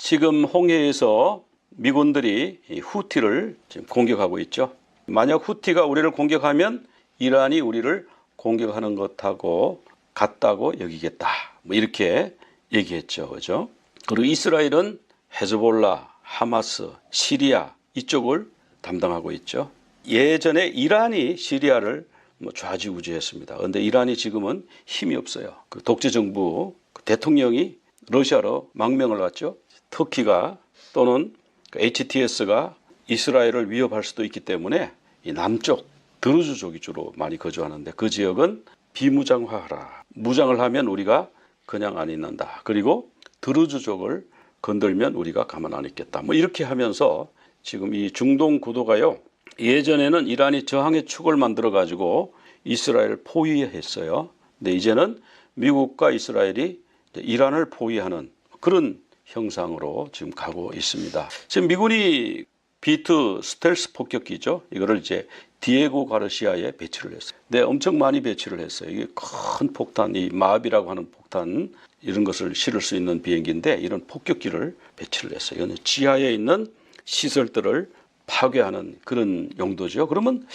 지금 홍해에서 미군들이 이 후티를 지금 공격하고 있죠. 만약 후티가 우리를 공격하면 이란이 우리를 공격하는 것하고 같다고 여기겠다. 뭐 이렇게 얘기했죠. 그죠? 그리고 이스라엘은 헤즈볼라, 하마스, 시리아 이쪽을 담당하고 있죠. 예전에 이란이 시리아를 좌지우지했습니다. 그런데 이란이 지금은 힘이 없어요. 그 독재 정부 대통령이 러시아로 망명을 왔죠. 터키가 또는 HTS가 이스라엘을 위협할 수도 있기 때문에 이 남쪽 드루즈족이 주로 많이 거주하는데 그 지역은 비무장화하라. 무장을 하면 우리가 그냥 안 있는다. 그리고 드루즈족을 건들면 우리가 가만 안 있겠다. 뭐 이렇게 하면서 지금 이 중동 구도가요. 예전에는 이란이 저항의 축을 만들어 가지고 이스라엘을 포위했어요. 근데 이제는 미국과 이스라엘이 이란을 포위하는 그런 형상으로 지금 가고 있습니다. 지금 미군이 B2 스텔스 폭격기죠. 이거를 이제 디에고 가르시아에 배치를 했어요. 네, 엄청 많이 배치를 했어요. 이게 큰 폭탄, 이 마비라고 하는 폭탄 이런 것을 실을 수 있는 비행기인데 이런 폭격기를 배치를 했어요. 이건 지하에 있는 시설들을 파괴하는 그런 용도죠. 그러면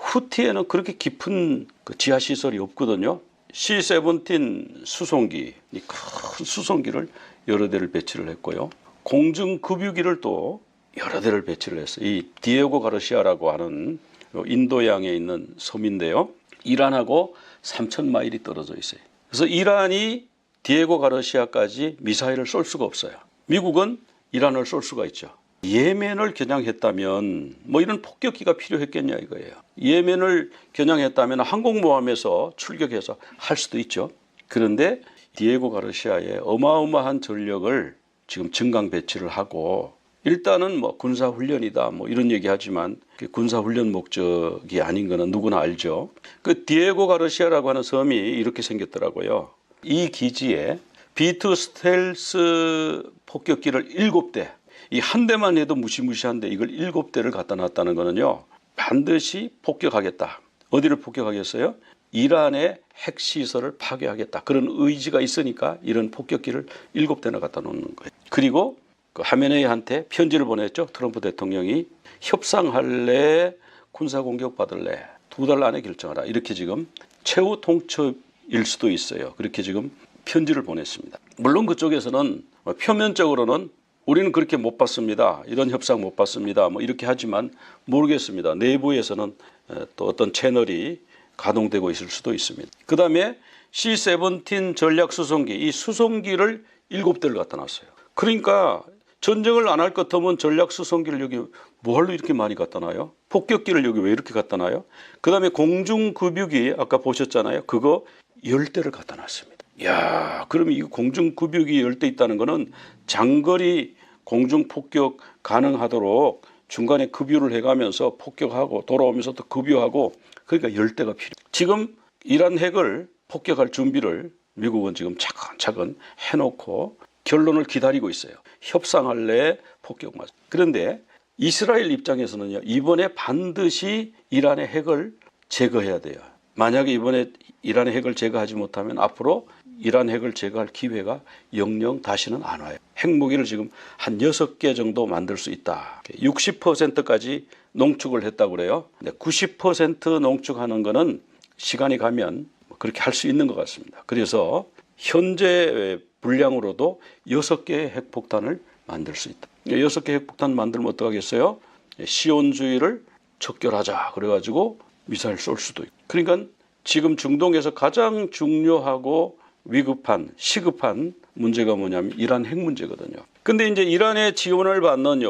후티에는 그렇게 깊은 그 지하 시설이 없거든요. C-17 수송기, 이 큰 수송기를 여러 대를 배치를 했고요. 공중급유기를 또 여러 대를 배치를 했어요. 이 디에고 가르시아라고 하는 인도양에 있는 섬인데요. 이란하고 3,000마일이 떨어져 있어요. 그래서 이란이 디에고 가르시아까지 미사일을 쏠 수가 없어요. 미국은 이란을 쏠 수가 있죠. 예멘을 겨냥했다면 뭐 이런 폭격기가 필요했겠냐 이거예요. 예멘을 겨냥했다면 항공모함에서 출격해서 할 수도 있죠. 그런데 디에고 가르시아에 어마어마한 전력을 지금 증강 배치를 하고 일단은 뭐 군사훈련이다 뭐 이런 얘기하지만 군사훈련 목적이 아닌 거는 누구나 알죠. 그 디에고 가르시아라고 하는 섬이 이렇게 생겼더라고요. 이 기지에 B2 스텔스 폭격기를 7대 이 한 대만 해도 무시무시한데 이걸 7대를 갖다 놨다는 거는요. 반드시 폭격하겠다. 어디를 폭격하겠어요? 이란의 핵시설을 파괴하겠다. 그런 의지가 있으니까 이런 폭격기를 7대나 갖다 놓는 거예요. 그리고 그 하메네이한테 편지를 보냈죠. 트럼프 대통령이 협상할래 군사공격 받을래 2달 안에 결정하라. 이렇게 지금 최후 통첩일 수도 있어요. 그렇게 지금 편지를 보냈습니다. 물론 그쪽에서는 표면적으로는 우리는 그렇게 못 받습니다. 이런 협상 못 받습니다. 뭐 이렇게 하지만 모르겠습니다. 내부에서는 또 어떤 채널이 가동되고 있을 수도 있습니다. 그 다음에 C-17 전략 수송기, 이 수송기를 7대를 갖다 놨어요. 그러니까 전쟁을 안 할 것 같으면 전략 수송기를 여기 뭐하러 이렇게 많이 갖다 놔요? 폭격기를 여기 왜 이렇게 갖다 놔요? 그 다음에 공중급유기 아까 보셨잖아요. 그거 10대를 갖다 놨습니다. 이야, 그러면 이 공중급유기 10대 있다는 거는 장거리 공중폭격 가능하도록 중간에 급유를 해가면서 폭격하고 돌아오면서 또 급유하고 그러니까 10대가 필요해요. 지금 이란 핵을 폭격할 준비를 미국은 지금 차근차근 해놓고 결론을 기다리고 있어요. 협상할래 폭격 맞아. 그런데 이스라엘 입장에서는요. 이번에 반드시 이란의 핵을 제거해야 돼요. 만약에 이번에 이란의 핵을 제거하지 못하면 앞으로 이란 핵을 제거할 기회가 영영 다시는 안 와요. 핵무기를 지금 한 6개 정도 만들 수 있다. 60%까지 농축을 했다고 그래요. 근데 90% 농축하는 거는 시간이 가면 그렇게 할 수 있는 것 같습니다. 그래서 현재 분량으로도 6개의 핵폭탄을 만들 수 있다. 6개 핵폭탄 만들면 어떡하겠어요? 시온주의를 척결하자. 그래가지고 미사일 쏠 수도 있고. 그러니까 지금 중동에서 가장 중요하고 위급한 시급한 문제가 뭐냐면 이란 핵 문제거든요. 근데 이제 이란의 지원을 받는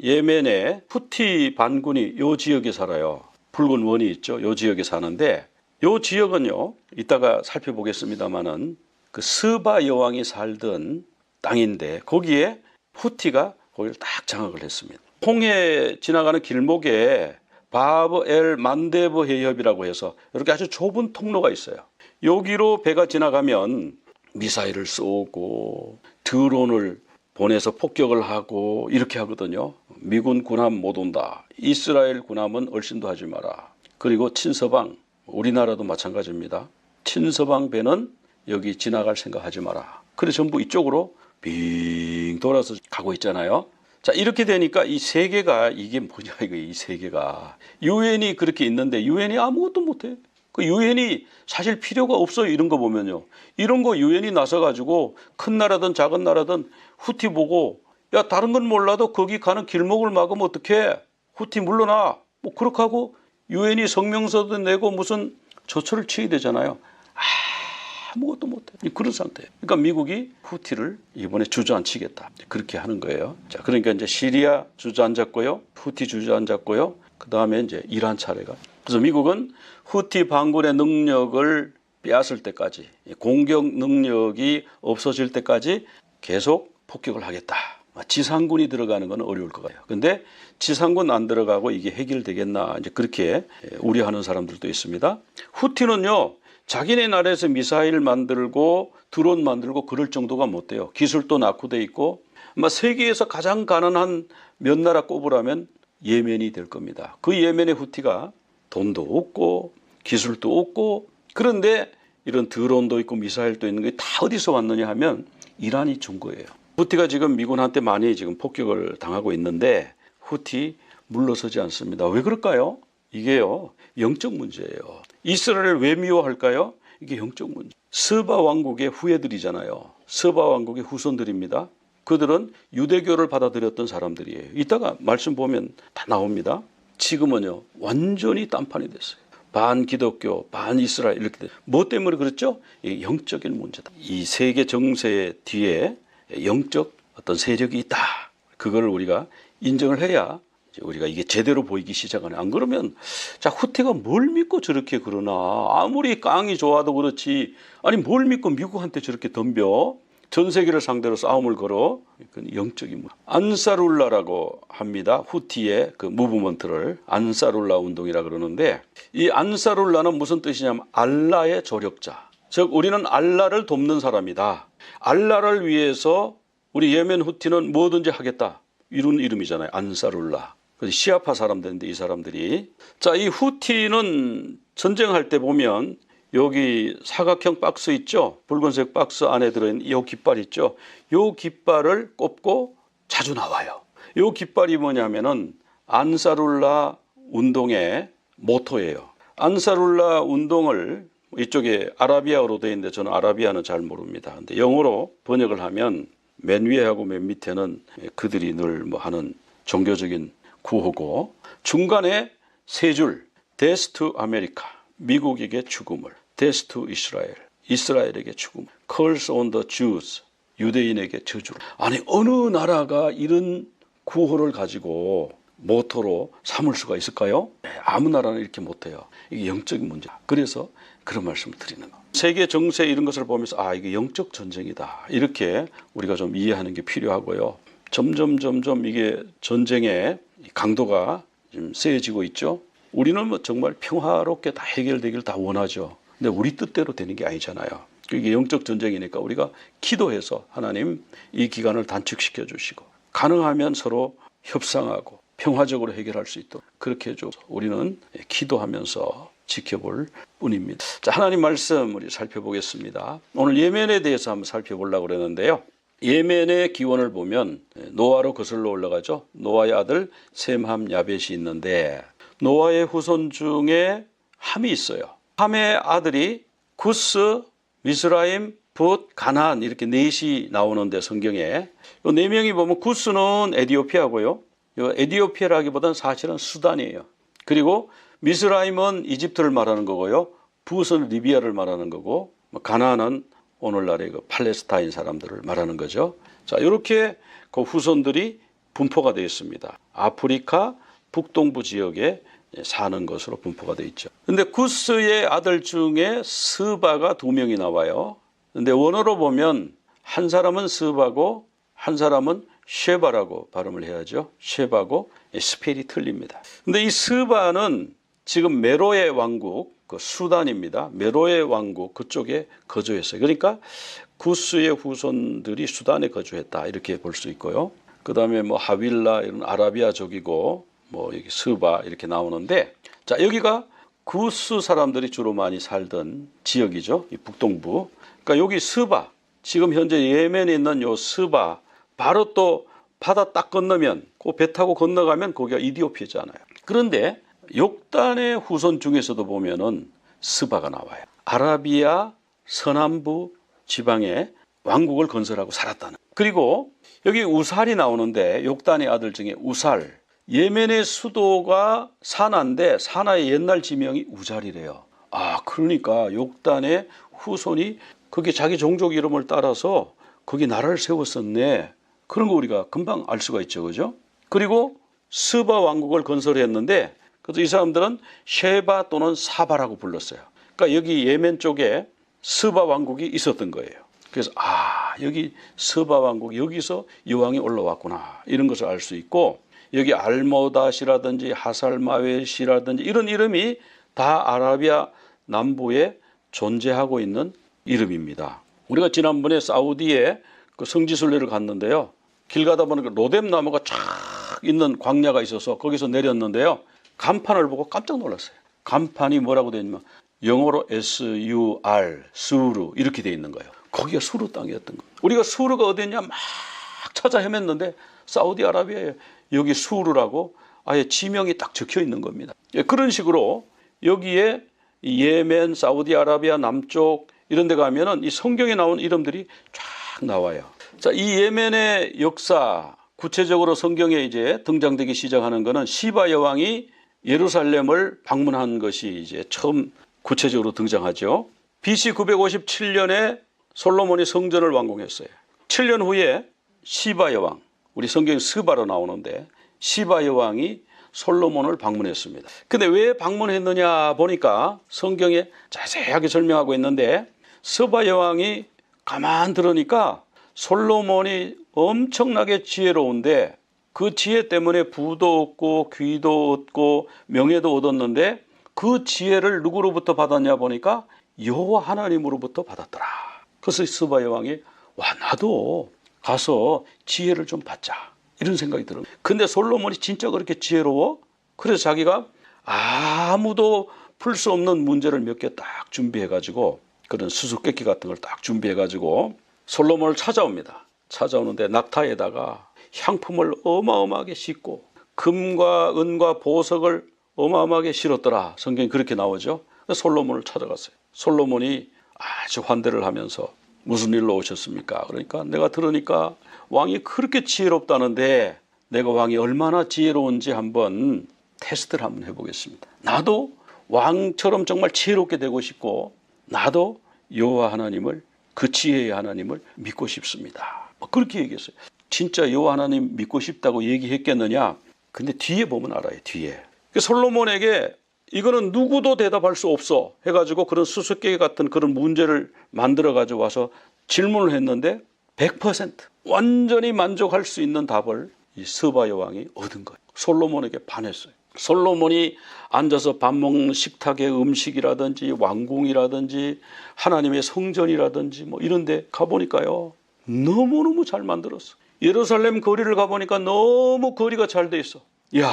예멘의 후티 반군이 요 지역에 살아요. 붉은 원이 있죠. 요 지역에 사는데 요 지역은요. 이따가 살펴보겠습니다만은 그 스바 여왕이 살던 땅인데 거기에 후티가 거기를 딱 장악을 했습니다. 홍해 지나가는 길목에 바브 엘 만데브 해협이라고 해서 이렇게 아주 좁은 통로가 있어요. 여기로 배가 지나가면 미사일을 쏘고 드론을 보내서 폭격을 하고 이렇게 하거든요. 미군 군함 못 온다. 이스라엘 군함은 얼씬도 하지 마라. 그리고 친서방, 우리나라도 마찬가지입니다. 친서방 배는 여기 지나갈 생각하지 마라. 그래서 전부 이쪽으로 빙 돌아서 가고 있잖아요. 자, 이렇게 되니까 이 세계가 이게 뭐냐 이거 이 세계가 유엔이 그렇게 있는데 유엔이 아무것도 못해. 그 유엔이 사실 필요가 없어요. 이런 거 보면요. 이런 거 유엔이 나서 가지고 큰 나라든 작은 나라든 후티 보고 야 다른 건 몰라도 거기 가는 길목을 막으면 어떡해. 후티 물러나. 뭐 그렇게 하고 유엔이 성명서도 내고 무슨 조처를 취해야 되잖아요. 아무것도 못해. 그런 상태예요. 그러니까 미국이 후티를 이번에 주저앉히겠다. 그렇게 하는 거예요. 자, 그러니까 이제 시리아 주저앉았고요. 후티 주저앉았고요. 그 다음에 이제 이란 차례가. 그래서 미국은 후티 반군의 능력을 빼앗을 때까지, 공격 능력이 없어질 때까지 계속 폭격을 하겠다. 지상군이 들어가는 건 어려울 것 같아요. 근데 지상군 안 들어가고 이게 해결되겠나 이제 그렇게 우려하는 사람들도 있습니다. 후티는요. 자기네 나라에서 미사일 만들고 드론 만들고 그럴 정도가 못 돼요. 기술도 낙후돼 있고 아마 세계에서 가장 가난한 몇 나라 꼽으라면 예멘이 될 겁니다. 그 예멘의 후티가 돈도 없고 기술도 없고 그런데 이런 드론도 있고 미사일도 있는 게 다 어디서 왔느냐 하면 이란이 준 거예요. 후티가 지금 미군한테 많이 지금 폭격을 당하고 있는데 후티 물러서지 않습니다. 왜 그럴까요? 이게요. 영적 문제예요. 이스라엘을 왜 미워할까요? 이게 영적 문제. 스바 왕국의 후예들이잖아요. 스바 왕국의 후손들입니다. 그들은 유대교를 받아들였던 사람들이에요. 이따가 말씀 보면 다 나옵니다. 지금은요. 완전히 딴판이 됐어요. 반 기독교, 반 이스라엘 이렇게 돼요. 뭐 때문에 그렇죠? 이 영적인 문제다. 이 세계 정세 뒤에 영적 어떤 세력이 있다. 그걸 우리가 인정을 해야 우리가 이게 제대로 보이기 시작하네. 안 그러면 자 후티가 뭘 믿고 저렇게 그러나 아무리 깡이 좋아도 그렇지 아니 뭘 믿고 미국한테 저렇게 덤벼 전 세계를 상대로 싸움을 걸어. 그건 영적인 문제. 안사룰라라고 합니다. 후티의 그 무브먼트를 안사룰라 운동이라 그러는데 이 안사룰라는 무슨 뜻이냐면 알라의 조력자. 즉 우리는 알라를 돕는 사람이다. 알라를 위해서 우리 예멘 후티는 뭐든지 하겠다. 이런 이름이잖아요. 안사룰라. 시아파 사람들인데 이 사람들이. 자, 이 후티는 전쟁할 때 보면 여기 사각형 박스 있죠. 붉은색 박스 안에 들어있는 이 깃발 있죠. 이 깃발을 꼽고 자주 나와요. 이 깃발이 뭐냐면은 안사룰라 운동의 모토예요. 안사룰라 운동을 이쪽에 아라비아어로 되어 있는데 저는 아라비아는 잘 모릅니다. 근데 영어로 번역을 하면 맨 위에하고 맨 밑에는 그들이 늘 뭐 하는 종교적인 구호고 중간에 세 줄 Death to America 미국에게 죽음을 Death to Israel 이스라엘에게 죽음 Curse on the Jews 유대인에게 저주를. 아니 어느 나라가 이런 구호를 가지고 모토로 삼을 수가 있을까요? 아무 나라는 이렇게 못해요. 이게 영적인 문제. 그래서 그런 말씀을 드리는 거. 세계 정세 이런 것을 보면서 아 이게 영적 전쟁이다. 이렇게 우리가 좀 이해하는 게 필요하고요. 점점 이게 전쟁의 강도가 좀 세지고 있죠. 우리는 뭐 정말 평화롭게 다 해결되길 다 원하죠. 근데 우리 뜻대로 되는 게 아니잖아요. 이게 영적 전쟁이니까 우리가 기도해서 하나님 이 기간을 단축시켜 주시고 가능하면 서로 협상하고 평화적으로 해결할 수 있도록 그렇게 해줘서 우리는 기도하면서 지켜볼 뿐입니다. 자, 하나님 말씀 우리 살펴보겠습니다. 오늘 예멘에 대해서 한번 살펴보려고 그러는데요. 예멘의 기원을 보면 노아로 거슬러 올라가죠. 노아의 아들 셈함 야벳이 있는데 노아의 후손 중에 함이 있어요. 함의 아들이 구스, 미스라임, 붓, 가나안 이렇게 넷이 나오는데 성경에 이 네 명이 보면 구스는 에디오피아고요. 에디오피아라기보다는 사실은 수단이에요. 그리고 미스라임은 이집트를 말하는 거고요. 붓은 리비아를 말하는 거고 가나안은 오늘날의 그 팔레스타인 사람들을 말하는 거죠. 자, 이렇게 그 후손들이 분포가 되어 있습니다. 아프리카 북동부 지역에 사는 것으로 분포가 되어 있죠. 근데 구스의 아들 중에 스바가 두 명이 나와요. 근데 원어로 보면 한 사람은 스바고 한 사람은 쉐바라고 발음을 해야죠. 쉐바고 스펠이 틀립니다. 근데 이 스바는 지금 메로의 왕국 그 수단입니다. 메로의 왕국 그쪽에 거주했어요. 그러니까 구스의 후손들이 수단에 거주했다 이렇게 볼 수 있고요. 그 다음에 뭐 하윌라 이런 아라비아족이고 뭐 여기 스바 이렇게 나오는데 자 여기가 구스 사람들이 주로 많이 살던 지역이죠. 이 북동부. 그러니까 여기 스바 지금 현재 예멘에 있는 요 스바, 바로 또 바다 딱 건너면 그 배 타고 건너가면 거기가 이디오피아잖아요. 그런데 욕단의 후손 중에서도 보면은 스바가 나와요. 아라비아 서남부 지방에 왕국을 건설하고 살았다는. 그리고 여기 우살이 나오는데 욕단의 아들 중에 우살. 예멘의 수도가 사나인데 사나의 옛날 지명이 우잘이래요. 아, 그러니까 욕단의 후손이 거기 자기 종족 이름을 따라서 거기 나라를 세웠었네. 그런 거 우리가 금방 알 수가 있죠. 그죠? 그리고 스바 왕국을 건설했는데 그래서 이 사람들은 쉐바 또는 사바라고 불렀어요. 그러니까 여기 예멘 쪽에 스바 왕국이 있었던 거예요. 그래서 여기 스바 왕국, 여기서 여왕이 올라왔구나, 이런 것을 알 수 있고, 여기 알모닷이라든지 하살마웨시라든지 이런 이름이 다 아라비아 남부에 존재하고 있는 이름입니다. 우리가 지난번에 사우디에 그 성지순례를 갔는데요. 길 가다 보니까 로뎀 나무가 쫙 있는 광야가 있어서 거기서 내렸는데요. 간판을 보고 깜짝 놀랐어요. 간판이 뭐라고 되어 있냐면 영어로 SUR, 수르 이렇게 되어 있는 거예요. 거기가 수르 땅이었던 거예요. 우리가 수르가 어디냐 막 찾아 헤맸는데 사우디아라비아에 여기 수르라고 아예 지명이 딱 적혀 있는 겁니다. 그런 식으로 여기에 예멘, 사우디아라비아 남쪽 이런 데 가면은 이 성경에 나온 이름들이 쫙 나와요. 자, 이 예멘의 역사, 구체적으로 성경에 이제 등장되기 시작하는 거는 시바 여왕이 예루살렘을 방문한 것이 이제 처음 구체적으로 등장하죠. BC 957년에 솔로몬이 성전을 완공했어요. 7년 후에 시바 여왕, 우리 성경에 스바로 나오는데 시바 여왕이 솔로몬을 방문했습니다. 근데 왜 방문했느냐 보니까 성경에 자세하게 설명하고 있는데, 스바 여왕이 가만 들으니까 솔로몬이 엄청나게 지혜로운데 그 지혜 때문에 부도 얻고 귀도 얻고 명예도 얻었는데 그 지혜를 누구로부터 받았냐 보니까 여호와 하나님으로부터 받았더라. 그래서 스바 여왕이 나도 가서 지혜를 좀 받자, 이런 생각이 들어요. 근데 솔로몬이 진짜 그렇게 지혜로워? 그래서 자기가 아무도 풀 수 없는 문제를 몇 개 딱 준비해가지고, 그런 수수께끼 같은 걸 딱 준비해가지고 솔로몬을 찾아옵니다. 찾아오는데 낙타에다가 향품을 어마어마하게 싣고 금과 은과 보석을 어마어마하게 실었더라. 성경이 그렇게 나오죠. 솔로몬을 찾아갔어요. 솔로몬이 아주 환대를 하면서 무슨 일로 오셨습니까? 그러니까 내가 들으니까 왕이 그렇게 지혜롭다는데 내가 왕이 얼마나 지혜로운지 한번 테스트를 한번 해보겠습니다. 나도 왕처럼 정말 지혜롭게 되고 싶고 나도 여호와 하나님을, 그 지혜의 하나님을 믿고 싶습니다. 그렇게 얘기했어요. 진짜 여호와 하나님 믿고 싶다고 얘기했겠느냐? 근데 뒤에 보면 알아요. 뒤에. 솔로몬에게 이거는 누구도 대답할 수 없어 해가지고 그런 수수께끼 같은 그런 문제를 만들어가지고 와서 질문을 했는데 100% 완전히 만족할 수 있는 답을 이 스바 여왕이 얻은 거예요. 솔로몬에게 반했어요. 솔로몬이 앉아서 밥 먹는 식탁의 음식이라든지 왕궁이라든지 하나님의 성전이라든지 뭐 이런 데 가보니까요, 너무너무 잘 만들었어. 예루살렘 거리를 가보니까 너무 거리가 잘 돼 있어. 이야,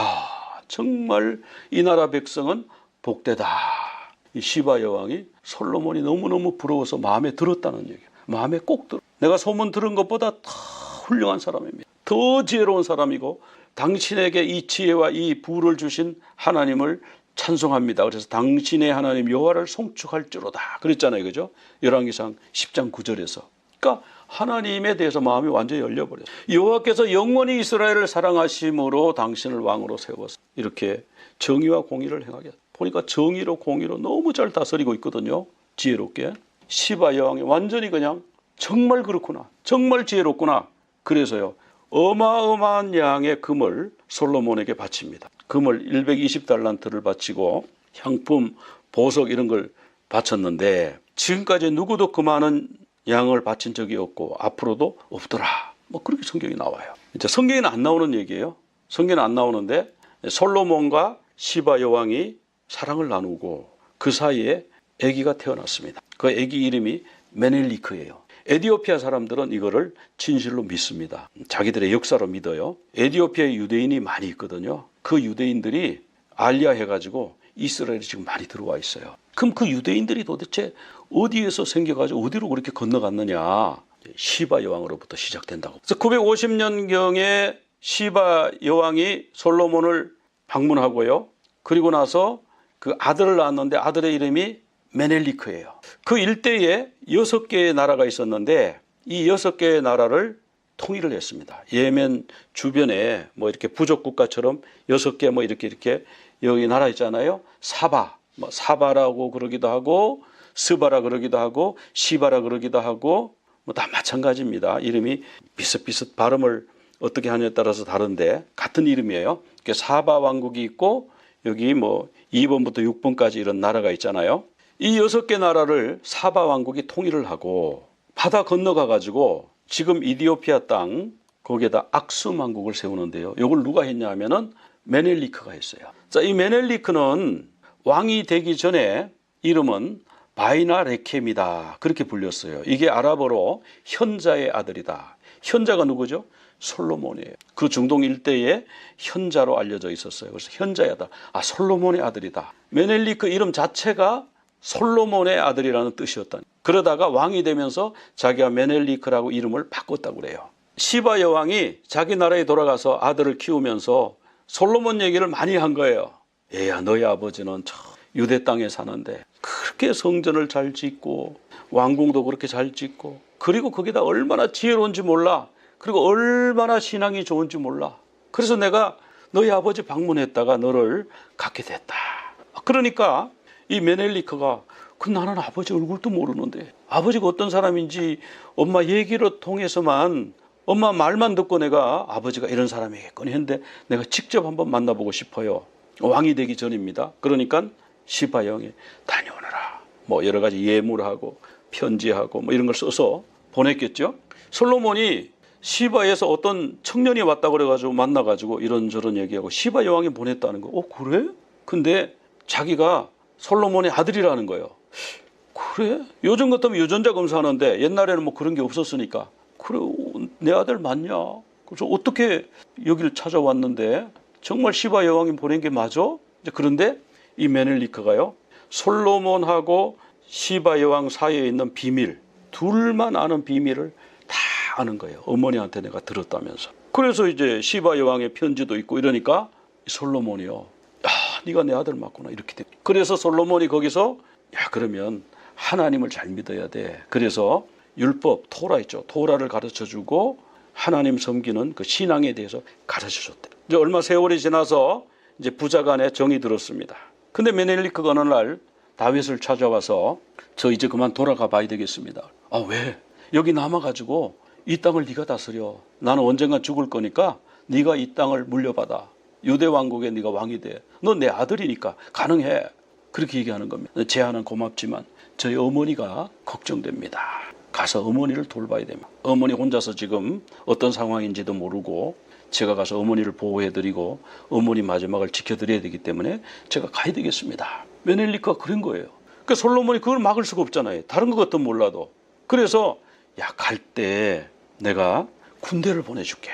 정말 이 나라 백성은 복되다. 이 시바 여왕이 솔로몬이 너무너무 부러워서 마음에 들었다는 얘기예요. 마음에 꼭 들어. 내가 소문 들은 것보다 더 훌륭한 사람입니다. 더 지혜로운 사람이고 당신에게 이 지혜와 이 부를 주신 하나님을 찬송합니다. 그래서 당신의 하나님 여호와를 송축할지로다 그랬잖아요. 그죠? 열왕기상 10장 9절에서. 그러니까 하나님에 대해서 마음이 완전히 열려버려요. 여호와께서 영원히 이스라엘을 사랑하심으로 당신을 왕으로 세웠어. 이렇게 정의와 공의를 행하게. 보니까 정의로 공의로 너무 잘 다스리고 있거든요. 지혜롭게. 시바 여왕이 완전히 그냥 정말 그렇구나, 정말 지혜롭구나. 그래서요, 어마어마한 양의 금을 솔로몬에게 바칩니다. 금을 120달란트를 바치고 향품, 보석 이런 걸 바쳤는데 지금까지 누구도 그 많은 양을 바친 적이 없고 앞으로도 없더라. 뭐 그렇게 성경이 나와요. 이제 성경에는 안 나오는 얘기예요. 성경에는 안 나오는데 솔로몬과 시바 여왕이 사랑을 나누고 그 사이에 아기가 태어났습니다. 그 아기 이름이 메넬리크예요. 에티오피아 사람들은 이거를 진실로 믿습니다. 자기들의 역사로 믿어요. 에티오피아에 유대인이 많이 있거든요. 그 유대인들이 알리아 해가지고 이스라엘에 지금 많이 들어와 있어요. 그럼 그 유대인들이 도대체 어디에서 생겨가지고 어디로 그렇게 건너갔느냐? 시바 여왕으로부터 시작된다고. 그래서 950년경에 시바 여왕이 솔로몬을 방문하고요. 그리고 나서 그 아들을 낳았는데 아들의 이름이 메넬리크예요. 그 일대에 6개의 나라가 있었는데 이 6개의 나라를 통일을 했습니다. 예멘 주변에 뭐 이렇게 부족 국가처럼 6개 뭐 이렇게 여기 나라 있잖아요. 사바, 뭐 사바라고 그러기도 하고 스바라 그러기도 하고 시바라 그러기도 하고 뭐 다 마찬가지입니다. 이름이 비슷비슷 발음을 어떻게 하냐에 따라서 다른데 같은 이름이에요. 사바 왕국이 있고 여기 뭐 2번부터 6번까지 이런 나라가 있잖아요. 이 6개 나라를 사바 왕국이 통일을 하고 바다 건너가 가지고 지금 이디오피아 땅 거기에다 악숨 왕국을 세우는데요. 이걸 누가 했냐 하면은 메넬리크가 했어요. 자, 이 메넬리크는 왕이 되기 전에 이름은 바이나 레켐이다 그렇게 불렸어요. 이게 아랍어로 현자의 아들이다. 현자가 누구죠? 솔로몬이에요. 그 중동 일대에 현자로 알려져 있었어요. 그래서 현자야다. 아, 솔로몬의 아들이다. 메넬리크 이름 자체가 솔로몬의 아들이라는 뜻이었다. 그러다가 왕이 되면서 자기가 메넬리크라고 이름을 바꿨다고 그래요. 시바 여왕이 자기 나라에 돌아가서 아들을 키우면서 솔로몬 얘기를 많이 한 거예요. 얘야, 너희 아버지는 저 유대 땅에 사는데 그렇게 성전을 잘 짓고 왕궁도 그렇게 잘 짓고 그리고 거기다 얼마나 지혜로운지 몰라. 그리고 얼마나 신앙이 좋은지 몰라. 그래서 내가 너희 아버지 방문했다가 너를 갖게 됐다. 그러니까 이 메넬리크가 나는 아버지 얼굴도 모르는데 아버지가 어떤 사람인지 엄마 얘기를 통해서만 엄마 말만 듣고 내가 아버지가 이런 사람이겠거니 했는데 내가 직접 한번 만나보고 싶어요. 왕이 되기 전입니다. 그러니까 시바 여왕이 다녀오너라. 뭐 여러 가지 예물하고 편지하고 뭐 이런 걸 써서 보냈겠죠. 솔로몬이 시바에서 어떤 청년이 왔다 그래가지고 만나가지고 이런저런 얘기하고 시바 여왕이 보냈다는 거. 그래? 근데 자기가 솔로몬의 아들이라는 거예요. 그래? 요즘 같으면 유전자 검사하는데 옛날에는 뭐 그런 게 없었으니까 그래 내 아들 맞냐? 그래서 어떻게 여기를 찾아왔는데 정말 시바 여왕이 보낸 게 맞아? 그런데 이 메넬리크가요 솔로몬하고 시바 여왕 사이에 있는 비밀 둘만 아는 비밀을 다 아는 거예요. 어머니한테 내가 들었다면서. 그래서 이제 시바 여왕의 편지도 있고 이러니까 솔로몬이요. 네가 내 아들 맞구나 이렇게 돼. 그래서 솔로몬이 거기서 그러면 하나님을 잘 믿어야 돼. 그래서 율법 토라 있죠. 토라를 가르쳐주고 하나님 섬기는 그 신앙에 대해서 가르쳐줬대. 이제 얼마 세월이 지나서 이제 부자간에 정이 들었습니다. 근데 메넬리크가 어느 날 다윗을 찾아와서 저 이제 그만 돌아가 봐야 되겠습니다. 왜? 여기 남아가지고 이 땅을 네가 다스려. 나는 언젠가 죽을 거니까 네가 이 땅을 물려받아. 유대 왕국에 네가 왕이 돼. 너 내 아들이니까 가능해. 그렇게 얘기하는 겁니다. 제안은 고맙지만 저희 어머니가 걱정됩니다. 가서 어머니를 돌봐야 됩니다. 어머니 혼자서 지금 어떤 상황인지도 모르고 제가 가서 어머니를 보호해드리고 어머니 마지막을 지켜드려야 되기 때문에 제가 가야 되겠습니다. 메넬리크가 그런 거예요. 그러니까 솔로몬이 그걸 막을 수가 없잖아요. 다른 것 같으면 몰라도. 그래서 갈 때 내가 군대를 보내줄게.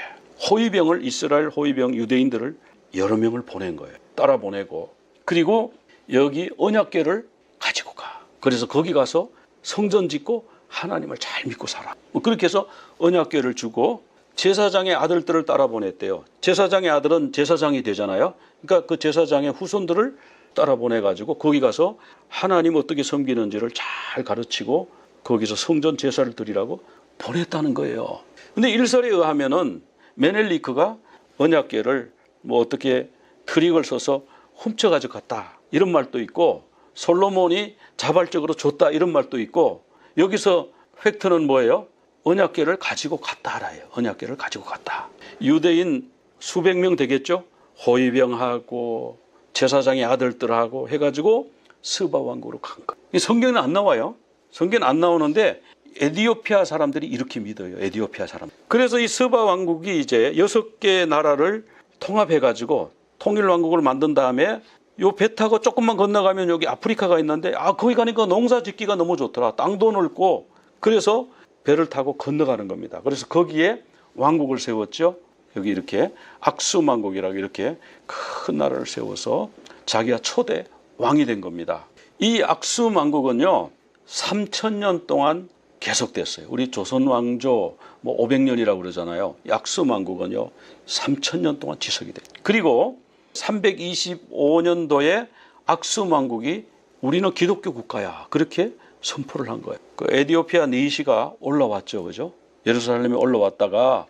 호위병을 이스라엘 호위병 유대인들을 여러 명을 보낸 거예요. 따라 보내고 그리고 여기 언약궤를 가지고 가. 그래서 거기 가서 성전 짓고 하나님을 잘 믿고 살아. 그렇게 해서 언약궤를 주고 제사장의 아들들을 따라 보냈대요. 제사장의 아들은 제사장이 되잖아요. 그러니까 그 제사장의 후손들을 따라 보내가지고 거기 가서 하나님 어떻게 섬기는지를 잘 가르치고 거기서 성전 제사를 드리라고 보냈다는 거예요. 근데 일설에 의하면은 메넬리크가 언약궤를 뭐 어떻게 트릭을 써서 훔쳐가지고 갔다 이런 말도 있고 솔로몬이 자발적으로 줬다 이런 말도 있고 여기서 팩트는 뭐예요? 언약궤를 가지고 갔다 알아요. 언약궤를 가지고 갔다. 유대인 수백 명 되겠죠? 호위병하고 제사장의 아들들하고 해가지고 스바 왕국으로 간 거예요. 성경에는 안 나와요. 성경에는 안 나오는데 에디오피아 사람들이 이렇게 믿어요. 에디오피아 사람. 그래서 이 스바 왕국이 이제 6개 나라를 통합해가지고 통일왕국을 만든 다음에 요 배 타고 조금만 건너가면 여기 아프리카가 있는데 거기 가니까 농사 짓기가 너무 좋더라. 땅도 넓고 그래서 배를 타고 건너가는 겁니다. 그래서 거기에 왕국을 세웠죠. 여기 이렇게 악숨 왕국이라고 이렇게 큰 나라를 세워서 자기가 초대 왕이 된 겁니다. 이 악숨 왕국은요 3000년 동안 계속됐어요. 우리 조선 왕조 뭐 500년이라고 그러잖아요. 약수 왕국은요 3000년 동안 지속이 돼요. 그리고 325년도에 악수 왕국이 우리는 기독교 국가야 그렇게 선포를 한 거예요. 그 에디오피아 니시가 올라왔죠, 그죠? 예루살렘에 올라왔다가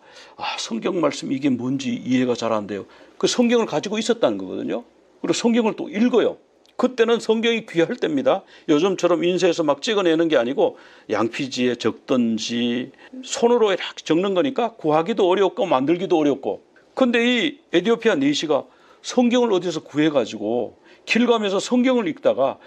성경 말씀 이게 뭔지 이해가 잘 안 돼요. 그 성경을 가지고 있었다는 거거든요. 그리고 성경을 또 읽어요. 그때는 성경이 귀할 때입니다. 요즘처럼 인쇄해서 막 찍어내는 게 아니고 양피지에 적든지 손으로 이렇게 적는 거니까 구하기도 어렵고 만들기도 어렵고. 근데 이 에디오피아 니시가 성경을 어디서 구해가지고 길 가면서 성경을 읽다가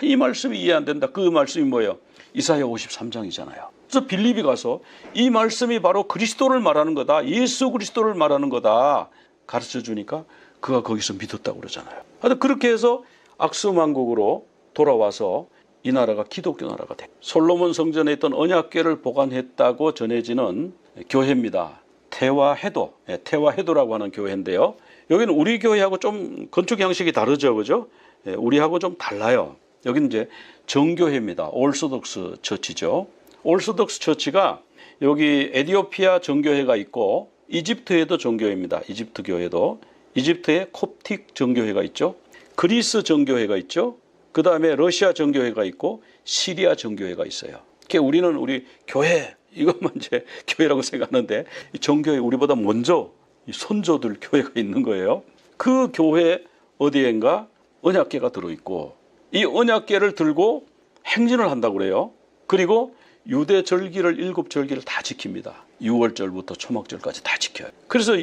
이 말씀이 이해 안 된다. 그 말씀이 뭐예요? 이사야 53장이잖아요. 그래서 빌립이 가서 이 말씀이 바로 그리스도를 말하는 거다. 예수 그리스도를 말하는 거다. 가르쳐 주니까 그가 거기서 믿었다고 그러잖아요. 하여튼 그렇게 해서 악수 왕국으로 돌아와서 이 나라가 기독교 나라가 돼. 솔로몬 성전에 있던 언약궤를 보관했다고 전해지는 교회입니다. 태화해도, 태화해도라고 하는 교회인데요. 여기는 우리 교회하고 좀 건축 형식이 다르죠, 그죠? 우리하고 좀 달라요. 여기는 이제 정교회입니다. 올소독스 처치죠. 올소독스 처치가 여기 에디오피아 정교회가 있고 이집트에도 정교회입니다. 이집트 교회도. 이집트에 콥틱 정교회가 있죠. 그리스 정교회가 있죠. 그 다음에 러시아 정교회가 있고 시리아 정교회가 있어요. 우리는 우리 교회 이것만 이제 교회라고 생각하는데 이 정교회 우리보다 먼저 이 선조들 교회가 있는 거예요. 그 교회 어디엔가 언약궤가 들어있고 이 언약궤를 들고 행진을 한다고 그래요. 그리고 유대 절기를 7절기를 다 지킵니다. 6월절부터 초막절까지 다 지켜요. 그래서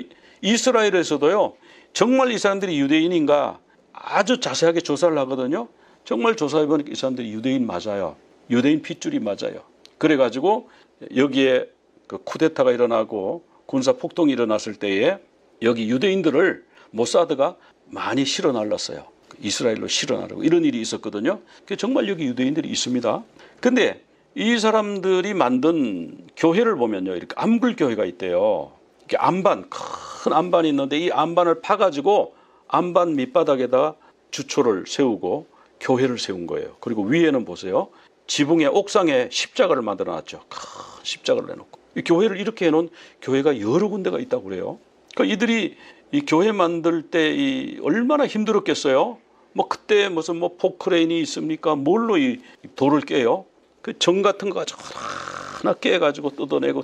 이스라엘에서도요. 정말 이 사람들이 유대인인가 아주 자세하게 조사를 하거든요. 정말 조사해보니까 이 사람들이 유대인 맞아요. 유대인 핏줄이 맞아요. 그래가지고 여기에 그 쿠데타가 일어나고 군사 폭동이 일어났을 때에 여기 유대인들을 모사드가 많이 실어 날랐어요. 이스라엘로 실어 나르고 이런 일이 있었거든요. 정말 여기 유대인들이 있습니다. 근데 이 사람들이 만든 교회를 보면요. 이렇게 암굴교회가 있대요. 이렇게 안반, 큰 안반이 있는데 이 안반을 파가지고 안반 밑바닥에다가 주초를 세우고 교회를 세운 거예요. 그리고 위에는 보세요. 지붕에 옥상에 십자가를 만들어 놨죠. 큰 십자가를 내놓고. 이 교회를 이렇게 해놓은 교회가 여러 군데가 있다고 그래요. 그러니까 이들이 이 교회 만들 때 얼마나 힘들었겠어요. 뭐 그때 무슨 뭐 포크레인이 있습니까? 뭘로 이 돌을 깨요? 그 정 같은 거 가지고 하나 깨가지고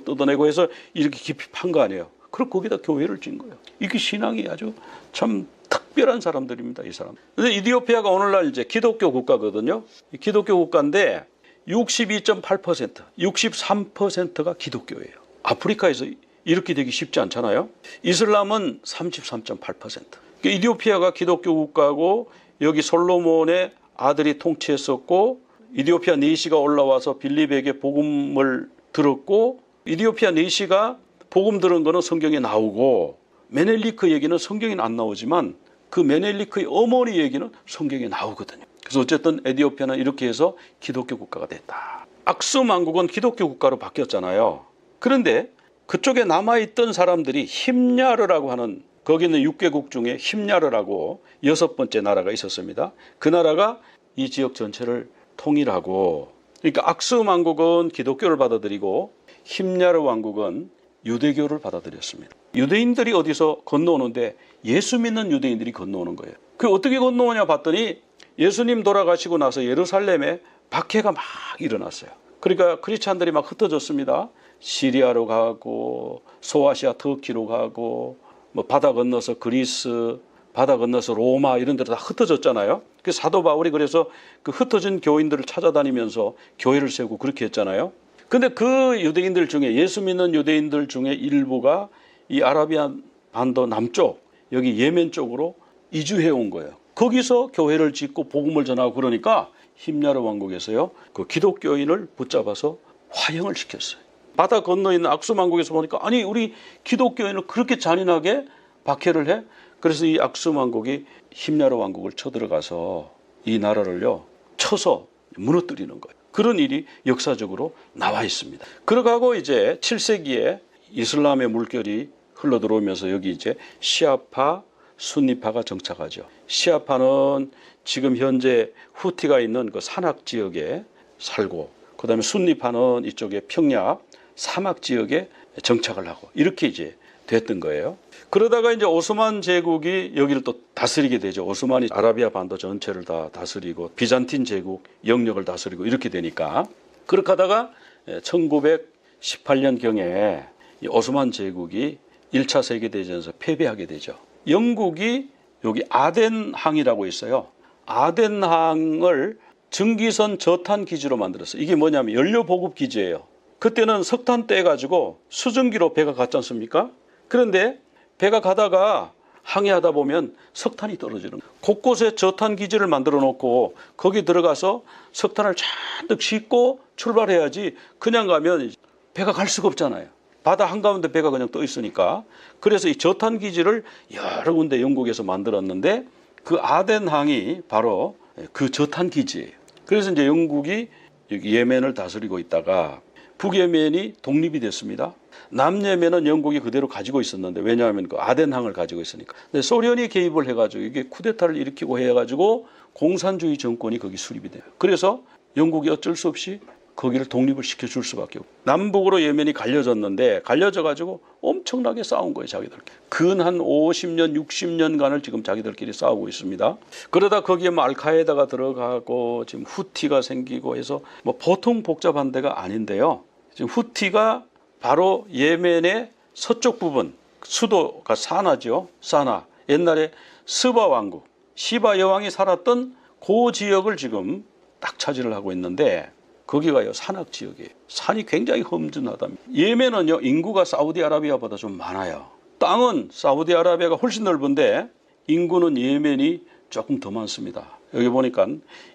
뜯어내고 해서 이렇게 깊이 판 거 아니에요. 그리고 거기다 교회를 진 거예요. 이게 신앙이 아주 참 특별한 사람들입니다, 이 사람. 근데 이디오피아가 오늘날 이제 기독교 국가거든요. 기독교 국가인데 62.8%, 63%가 기독교예요. 아프리카에서 이렇게 되기 쉽지 않잖아요. 이슬람은 33.8%. 이디오피아가 기독교 국가고 여기 솔로몬의 아들이 통치했었고 이디오피아 니시가 올라와서 빌립에게 복음을 들었고 이디오피아 니시가 복음 들은 거는 성경에 나오고 메넬리크 얘기는 성경에 안 나오지만 그 메넬리크의 어머니 얘기는 성경에 나오거든요. 그래서 어쨌든 에디오피아는 이렇게 해서 기독교 국가가 됐다. 악수 왕국은 기독교 국가로 바뀌었잖아요. 그런데 그쪽에 남아있던 사람들이 힘야르라고 하는 거기 있는 6개국 중에 힘야르라고 6번째 나라가 있었습니다. 그 나라가 이 지역 전체를 통일하고 그러니까 악수 왕국은 기독교를 받아들이고 힘야르 왕국은 유대교를 받아들였습니다. 유대인들이 어디서 건너오는데 예수 믿는 유대인들이 건너오는 거예요. 그 어떻게 건너오냐 봤더니 예수님 돌아가시고 나서 예루살렘에 박해가 막 일어났어요. 그러니까 크리스찬들이 막 흩어졌습니다. 시리아로 가고 소아시아 터키로 가고 뭐 바다 건너서 그리스 바다 건너서 로마 이런 데로 다 흩어졌잖아요. 그 사도 바울이 그래서 그 흩어진 교인들을 찾아다니면서 교회를 세우고 그렇게 했잖아요. 근데 그 유대인들 중에 예수 믿는 유대인들 중에 일부가 이 아라비아 반도 남쪽 여기 예멘 쪽으로 이주해 온 거예요. 거기서 교회를 짓고 복음을 전하고 그러니까 힘야르 왕국에서요 그 기독교인을 붙잡아서 화형을 시켰어요. 바다 건너 있는 악수 왕국에서 보니까 아니 우리 기독교인을 그렇게 잔인하게 박해를 해? 그래서 이 악수 왕국이 힘야르 왕국을 쳐들어가서 이 나라를요 쳐서 무너뜨리는 거예요. 그런 일이 역사적으로 나와 있습니다. 그러고 이제 7세기에 이슬람의 물결이 흘러들어오면서 여기 이제 시아파, 순니파가 정착하죠. 시아파는 지금 현재 후티가 있는 그 산악 지역에 살고 그다음에 순립하는 이쪽에 평야 사막 지역에 정착을 하고 이렇게 이제 됐던 거예요. 그러다가 이제 오스만 제국이 여기를 또 다스리게 되죠. 오스만이 아라비아 반도 전체를 다 다스리고 비잔틴 제국 영역을 다스리고 이렇게 되니까 그렇게 하다가 1918년경에 오스만 제국이 1차 세계대전에서 패배하게 되죠. 영국이 여기 아덴항이라고 있어요. 아덴항을 증기선 저탄 기지로 만들었어요. 이게 뭐냐면 연료 보급 기지예요. 그때는 석탄 떼가지고 수증기로 배가 갔지 않습니까? 그런데 배가 가다가 항해하다 보면 석탄이 떨어지는 거예요. 곳곳에 저탄 기지를 만들어 놓고 거기 들어가서 석탄을 잔뜩 싣고 출발해야지 그냥 가면 배가 갈 수가 없잖아요. 바다 한가운데 배가 그냥 떠 있으니까. 그래서 이 저탄 기지를 여러 군데 영국에서 만들었는데 그 아덴항이 바로 그 저탄 기지예요. 그래서 이제 영국이 여기 예멘을 다스리고 있다가 북예멘이 독립이 됐습니다. 남예멘은 영국이 그대로 가지고 있었는데 왜냐하면 그 아덴항을 가지고 있으니까. 근데 소련이 개입을 해가지고 이게 쿠데타를 일으키고 해가지고 공산주의 정권이 거기 수립이 돼요. 그래서 영국이 어쩔 수 없이 거기를 독립을 시켜줄 수밖에 없고 남북으로 예멘이 갈려졌는데 갈려져가지고 엄청나게 싸운 거예요. 자기들끼리. 근 한 50년 60년간을 지금 자기들끼리 싸우고 있습니다. 그러다 거기에 뭐 알카에다가 들어가고 지금 후티가 생기고 해서 뭐 보통 복잡한 데가 아닌데요. 지금 후티가 바로 예멘의 서쪽 부분 수도가 사나죠. 사나. 옛날에 스바 왕국 시바 여왕이 살았던 그 지역을 지금 딱 차지를 하고 있는데 거기가요 산악 지역이에요. 산이 굉장히 험준하답니다. 예멘은요 인구가 사우디아라비아보다 좀 많아요. 땅은 사우디아라비아가 훨씬 넓은데 인구는 예멘이 조금 더 많습니다. 여기 보니까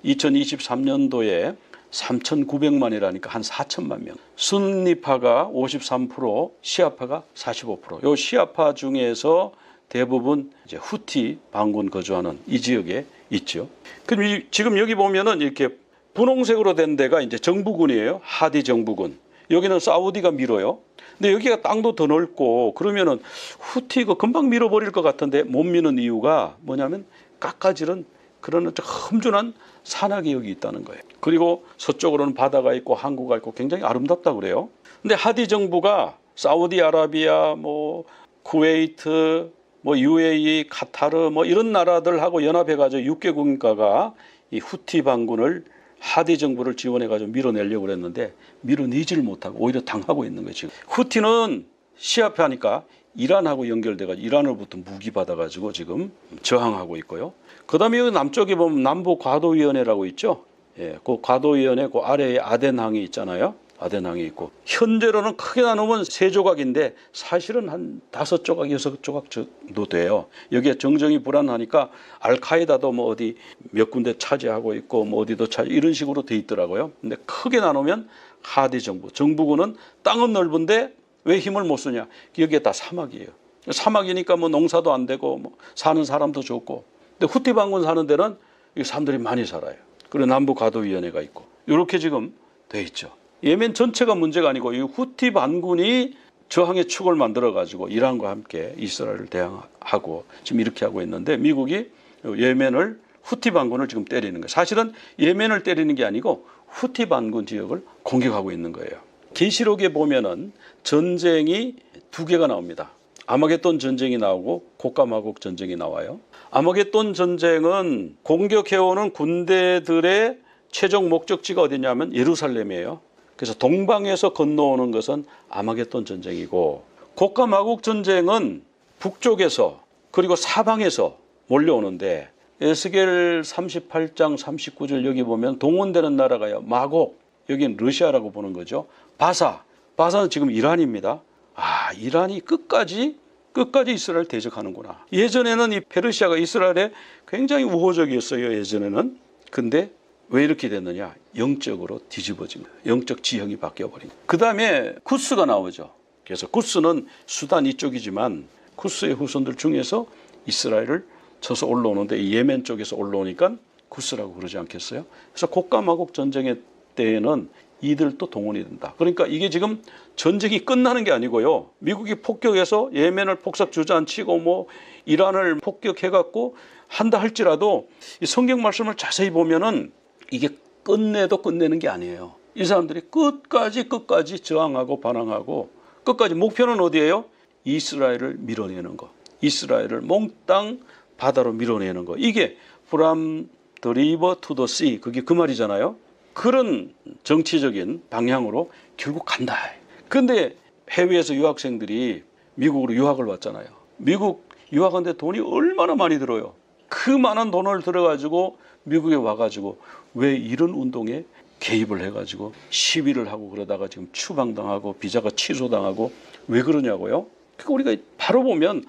2023년도에 3,900만이라니까 한 4천만 명. 순니파가 53%, 시아파가 45%. 요 시아파 중에서 대부분 이제 후티 반군 거주하는 이 지역에 있죠. 그럼 지금 여기 보면은 이렇게 분홍색으로 된 데가 이제 정부군이에요. 하디 정부군. 여기는 사우디가 밀어요. 근데 여기가 땅도 더 넓고 그러면은 후티가 금방 밀어버릴 것 같은데 못 미는 이유가 뭐냐면 깎아지른 그런 험준한 산악이 여기 있다는 거예요. 그리고 서쪽으로는 바다가 있고 항구가 있고 굉장히 아름답다 그래요. 근데 하디 정부가 사우디아라비아, 뭐 쿠웨이트, 뭐 UAE, 카타르 뭐 이런 나라들하고 연합해가지고 6개국가가 이 후티 반군을 하디 정부를 지원해가지고 밀어내려고 그랬는데 밀어내지를 못하고 오히려 당하고 있는 거예요. 지금 후티는 시아파니까 이란하고 연결돼가지고 이란으로부터 무기 받아가지고 지금 저항하고 있고요. 그다음에 여기 남쪽에 보면 남부 과도위원회라고 있죠. 예, 그 과도위원회 그 아래에 아덴항이 있잖아요. 아덴항이 있고 현재로는 크게 나누면 3조각인데 사실은 한 5조각, 6조각 정도 돼요. 여기에 정정이 불안하니까 알카에다도 뭐 어디 몇 군데 차지하고 있고 뭐 어디도 차지 이런 식으로 돼 있더라고요. 근데 크게 나누면 하디 정부, 정부군은 땅은 넓은데 왜 힘을 못 쓰냐? 여기에 다 사막이에요. 사막이니까 뭐 농사도 안 되고 뭐 사는 사람도 적고. 근데 후티 반군 사는 데는 사람들이 많이 살아요. 그리고 남부 과도위원회가 있고 이렇게 지금 돼 있죠. 예멘 전체가 문제가 아니고 이 후티 반군이 저항의 축을 만들어 가지고 이란과 함께 이스라엘을 대항하고 지금 이렇게 하고 있는데 미국이 예멘을 후티 반군을 지금 때리는 거예요. 사실은 예멘을 때리는 게 아니고 후티 반군 지역을 공격하고 있는 거예요. 계시록에 보면은 전쟁이 2개가 나옵니다. 아마겟돈 전쟁이 나오고 곡가마곡 전쟁이 나와요. 아마겟돈 전쟁은 공격해오는 군대들의 최종 목적지가 어디냐면 예루살렘이에요. 그래서 동방에서 건너오는 것은 아마겟돈 전쟁이고 곡가마곡 전쟁은 북쪽에서 그리고 사방에서 몰려오는데 에스겔 38장 39절 여기 보면 동원되는 나라가요. 마곡, 여기는 러시아라고 보는 거죠. 바사는 지금 이란입니다. 이란이 끝까지 이스라엘 대적하는구나. 예전에는 이 페르시아가 이스라엘에 굉장히 우호적이었어요. 예전에는. 근데 왜 이렇게 됐느냐? 영적으로 뒤집어진 거예요. 영적 지형이 바뀌어버린 거예요. 그 다음에 쿠스가 나오죠. 그래서 쿠스는 수단 이쪽이지만 쿠스의 후손들 중에서 이스라엘을 쳐서 올라오는데 이 예멘 쪽에서 올라오니까 쿠스라고 그러지 않겠어요? 그래서 곡가마곡 전쟁의 때에는 이들도 동원이 된다. 그러니까 이게 지금 전쟁이 끝나는 게 아니고요. 미국이 폭격해서 예멘을 폭삭 주저앉히고 뭐 이란을 폭격해갖고 한다 할지라도 이 성경 말씀을 자세히 보면은 이게 끝내도 끝내는 게 아니에요. 이 사람들이 끝까지 저항하고 반항하고 끝까지 목표는 어디예요? 이스라엘을 밀어내는 거. 이스라엘을 몽땅 바다로 밀어내는 거. 이게 from the river to the sea. 그게 그 말이잖아요. 그런 정치적인 방향으로 결국 간다. 그런데 해외에서 유학생들이 미국으로 유학을 왔잖아요. 미국 유학하는데 돈이 얼마나 많이 들어요. 그 많은 돈을 들어가지고 미국에 와가지고 왜 이런 운동에 개입을 해가지고 시위를 하고 그러다가 지금 추방당하고 비자가 취소당하고 왜 그러냐고요. 그러니까 우리가 바로 보면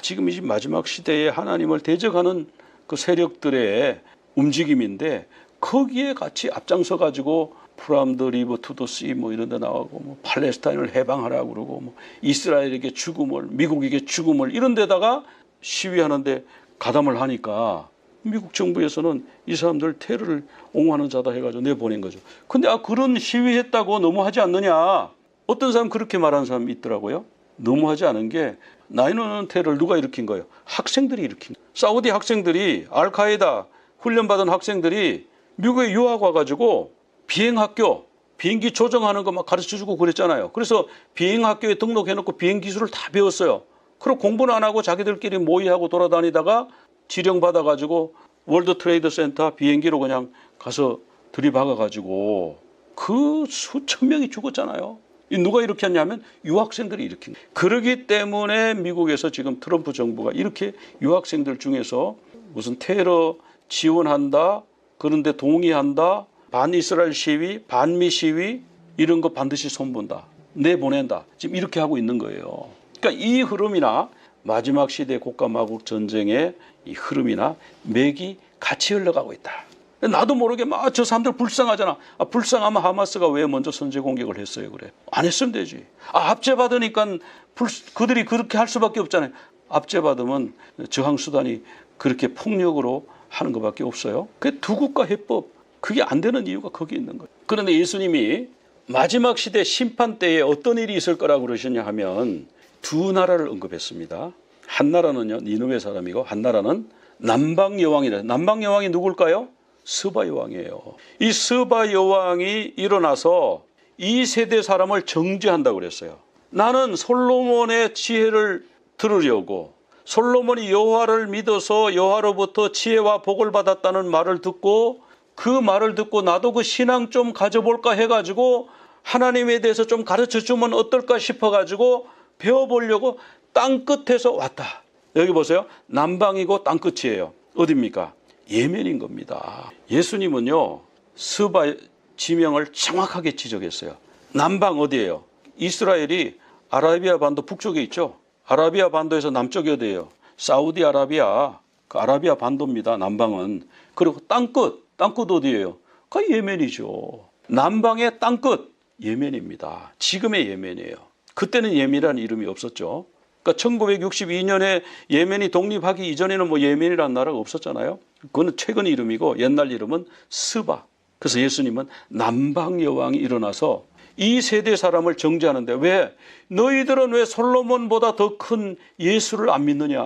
지금 이 마지막 시대에 하나님을 대적하는 그 세력들의 움직임인데 거기에 같이 앞장서 가지고 from the river to the sea 뭐 이런 데 나오고 뭐 팔레스타인을 해방하라고 그러고 뭐 이스라엘에게 죽음을 미국에게 죽음을 이런 데다가 시위하는데 가담을 하니까 미국 정부에서는 이 사람들 테러를 옹호하는 자다 해가지고 내보낸 거죠. 근데 그런 시위했다고 너무하지 않느냐. 어떤 사람 그렇게 말하는 사람이 있더라고요. 너무하지 않은 게 9/11 테러를 누가 일으킨 거예요? 학생들이 일으킨 거예요. 사우디 학생들이 알카에다 훈련받은 학생들이 미국에 유학 와가지고 비행학교 비행기 조정하는 거 막 가르쳐주고 그랬잖아요. 그래서 비행학교에 등록해놓고 비행기술을 다 배웠어요. 그리고 공부는 안 하고 자기들끼리 모의하고 돌아다니다가 지령받아가지고 월드 트레이드 센터 비행기로 그냥 가서 들이박아가지고 그 수천 명이 죽었잖아요. 누가 이렇게 했냐면 유학생들이 일으킨 거예요. 그러기 때문에 미국에서 지금 트럼프 정부가 이렇게 유학생들 중에서 무슨 테러 지원한다, 그런데 동의한다, 반이스라엘 시위, 반미 시위 이런 거 반드시 손본다, 내보낸다. 지금 이렇게 하고 있는 거예요. 그러니까 이 흐름이나 마지막 시대 국가마국 전쟁의 이 흐름이나 맥이 같이 흘러가고 있다. 나도 모르게 막 저 사람들 불쌍하잖아. 불쌍하면 하마스가 왜 먼저 선제 공격을 했어요? 그래. 안 했으면 되지. 압제받으니까 그들이 그렇게 할 수밖에 없잖아요. 압제받으면 저항수단이 그렇게 폭력으로 하는 것밖에 없어요. 그 두 국가 해법 그게 안 되는 이유가 거기 있는 거예요. 그런데 예수님이 마지막 시대 심판 때에 어떤 일이 있을 거라고 그러셨냐 하면 두 나라를 언급했습니다. 한 나라는요 니느웨 사람이고 한 나라는 남방 여왕이래요. 남방 여왕이 누굴까요? 스바 여왕이에요. 이 스바 여왕이 일어나서 이 세대 사람을 정죄한다고 그랬어요. 나는 솔로몬의 지혜를 들으려고 솔로몬이 여호와를 믿어서 여호와로부터 지혜와 복을 받았다는 말을 듣고 그 말을 듣고 나도 그 신앙 좀 가져볼까 해가지고 하나님에 대해서 좀 가르쳐주면 어떨까 싶어가지고 배워보려고 땅끝에서 왔다. 여기 보세요. 남방이고 땅끝이에요. 어디입니까? 예멘인 겁니다. 예수님은요 스바 지명을 정확하게 지적했어요. 남방 어디예요? 이스라엘이 아라비아 반도 북쪽에 있죠. 아라비아 반도에서 남쪽이 어디예요? 사우디아라비아, 그 아라비아 반도입니다. 남방은. 그리고 땅끝 어디예요? 그 예멘이죠. 남방의 땅끝 예멘입니다. 지금의 예멘이에요. 그때는 예멘이라는 이름이 없었죠. 그러니까 1962년에 예멘이 독립하기 이전에는 뭐 예멘이라는 나라가 없었잖아요. 그거는 최근 이름이고 옛날 이름은 스바. 그래서 예수님은 남방 여왕이 일어나서 이 세대 사람을 정죄하는데 왜? 너희들은 왜 솔로몬보다 더 큰 예수를 안 믿느냐.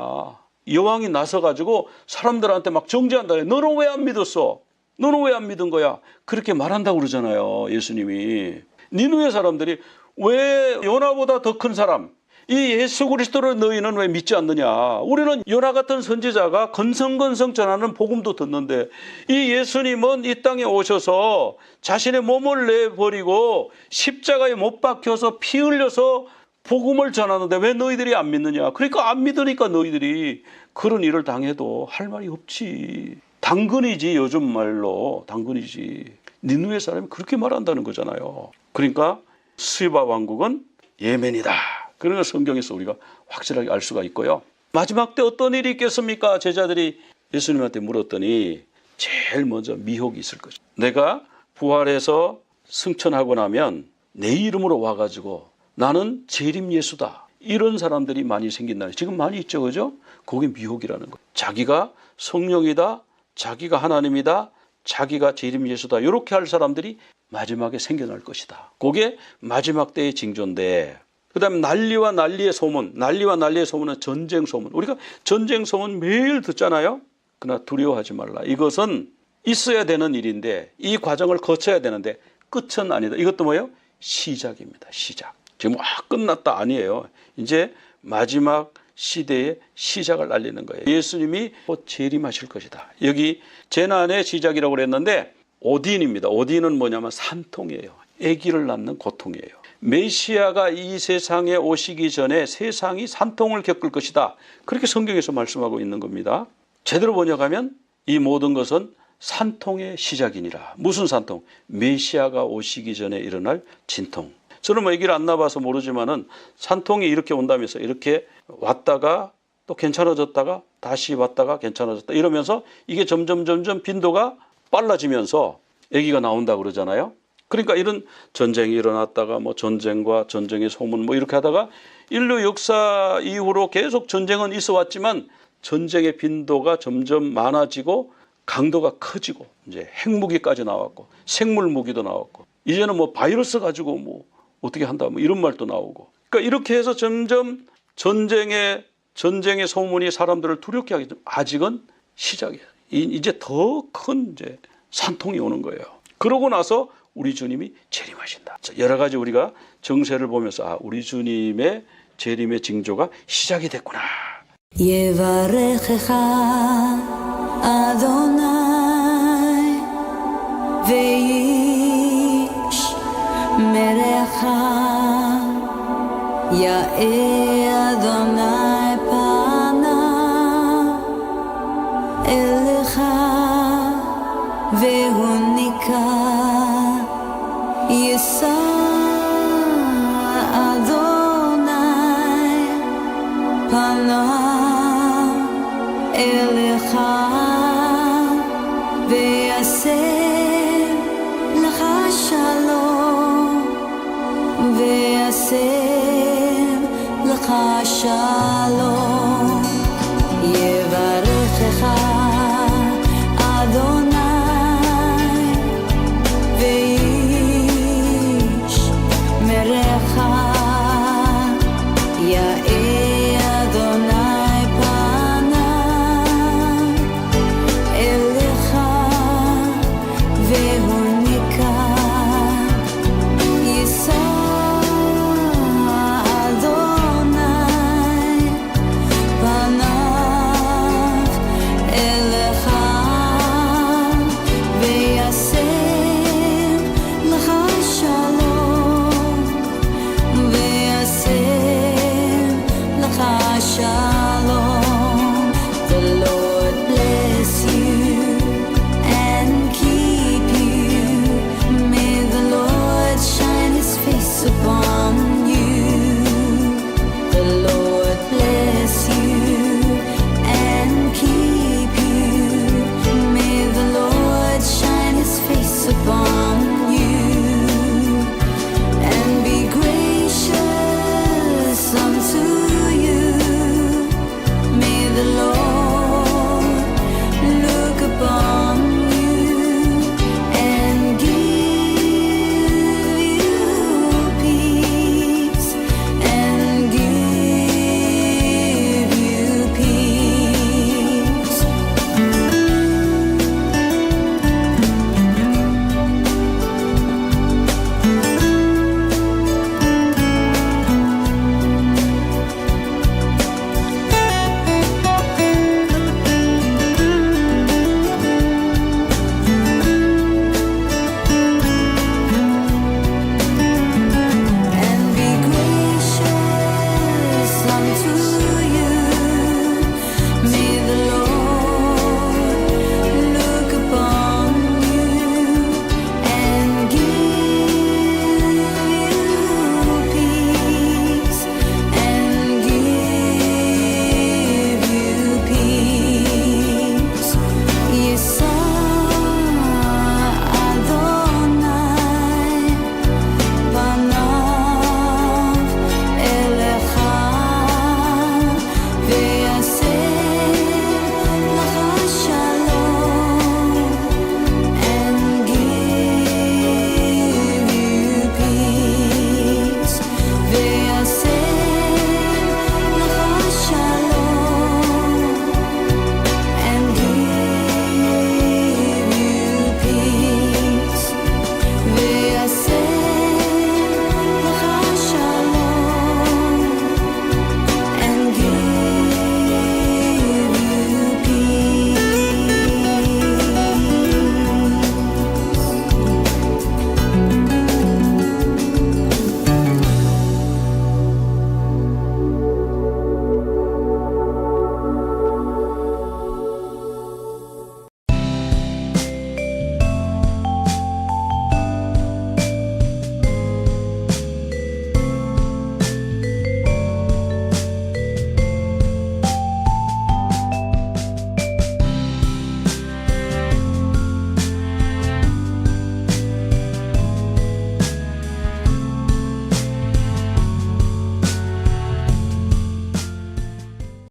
여왕이 나서가지고 사람들한테 막 정죄한다. 너는 왜 안 믿었어? 너는 왜 안 믿은 거야? 그렇게 말한다고 그러잖아요. 예수님이. 니느웨 사람들이 왜 요나보다 더 큰 사람 이 예수 그리스도를 너희는 왜 믿지 않느냐. 우리는 요나 같은 선지자가 건성건성 전하는 복음도 듣는데 이 예수님은 이 땅에 오셔서 자신의 몸을 내버리고 십자가에 못 박혀서 피 흘려서 복음을 전하는데 왜 너희들이 안 믿느냐. 그러니까 안 믿으니까 너희들이 그런 일을 당해도 할 말이 없지. 당근이지. 요즘 말로 당근이지. 니느웨 사람이 그렇게 말한다는 거잖아요. 그러니까 스바 왕국은 예멘이다. 그런 걸 성경에서 우리가 확실하게 알 수가 있고요. 마지막 때 어떤 일이 있겠습니까? 제자들이 예수님한테 물었더니 제일 먼저 미혹이 있을 것이다. 내가 부활해서 승천하고 나면 내 이름으로 와가지고 나는 재림 예수다. 이런 사람들이 많이 생긴다. 지금 많이 있죠. 그죠? 그게 미혹이라는 거예요. 자기가 성령이다. 자기가 하나님이다. 자기가 재림 예수다. 이렇게 할 사람들이 마지막에 생겨날 것이다. 그게 마지막 때의 징조인데 그 다음에 난리와 난리의 소문. 난리와 난리의 소문은 전쟁 소문. 우리가 전쟁 소문 매일 듣잖아요. 그러나 두려워하지 말라. 이것은 있어야 되는 일인데 이 과정을 거쳐야 되는데 끝은 아니다. 이것도 뭐예요? 시작입니다. 시작. 지금 끝났다 아니에요. 이제 마지막 시대의 시작을 알리는 거예요. 예수님이 곧 재림하실 것이다. 여기 재난의 시작이라고 그랬는데 오딘입니다. 오딘은 뭐냐면 산통이에요. 아기를 낳는 고통이에요. 메시아가 이 세상에 오시기 전에 세상이 산통을 겪을 것이다. 그렇게 성경에서 말씀하고 있는 겁니다. 제대로 번역하면 이 모든 것은 산통의 시작이니라. 무슨 산통? 메시아가 오시기 전에 일어날 진통. 저는 뭐 아기를 안 낳아봐서 모르지만은 산통이 이렇게 온다면서 이렇게 왔다가 또 괜찮아졌다가 다시 왔다가 괜찮아졌다 이러면서 이게 점점 빈도가 빨라지면서 아기가 나온다 그러잖아요. 그러니까 이런 전쟁이 일어났다가 뭐 전쟁과 전쟁의 소문 뭐 이렇게 하다가 인류 역사 이후로 계속 전쟁은 있어 왔지만 전쟁의 빈도가 점점 많아지고 강도가 커지고 이제 핵무기까지 나왔고 생물 무기도 나왔고 이제는 뭐 바이러스 가지고 뭐 어떻게 한다 뭐 이런 말도 나오고 그러니까 이렇게 해서 점점 전쟁의 소문이 사람들을 두렵게 하기 전 아직은 시작이에요. 이제 더 큰 이제 산통이 오는 거예요. 그러고 나서 우리 주님이 재림하신다. 여러 가지 우리가 정세를 보면서 우리 주님의 재림의 징조가 시작이 됐구나. 예바레checha Adonai veish merecha Ya'e Adonai panav elecha vehu nikach Yisa Adonai panav elecha ve'aseh lecha shalom ve'aseh lecha shalom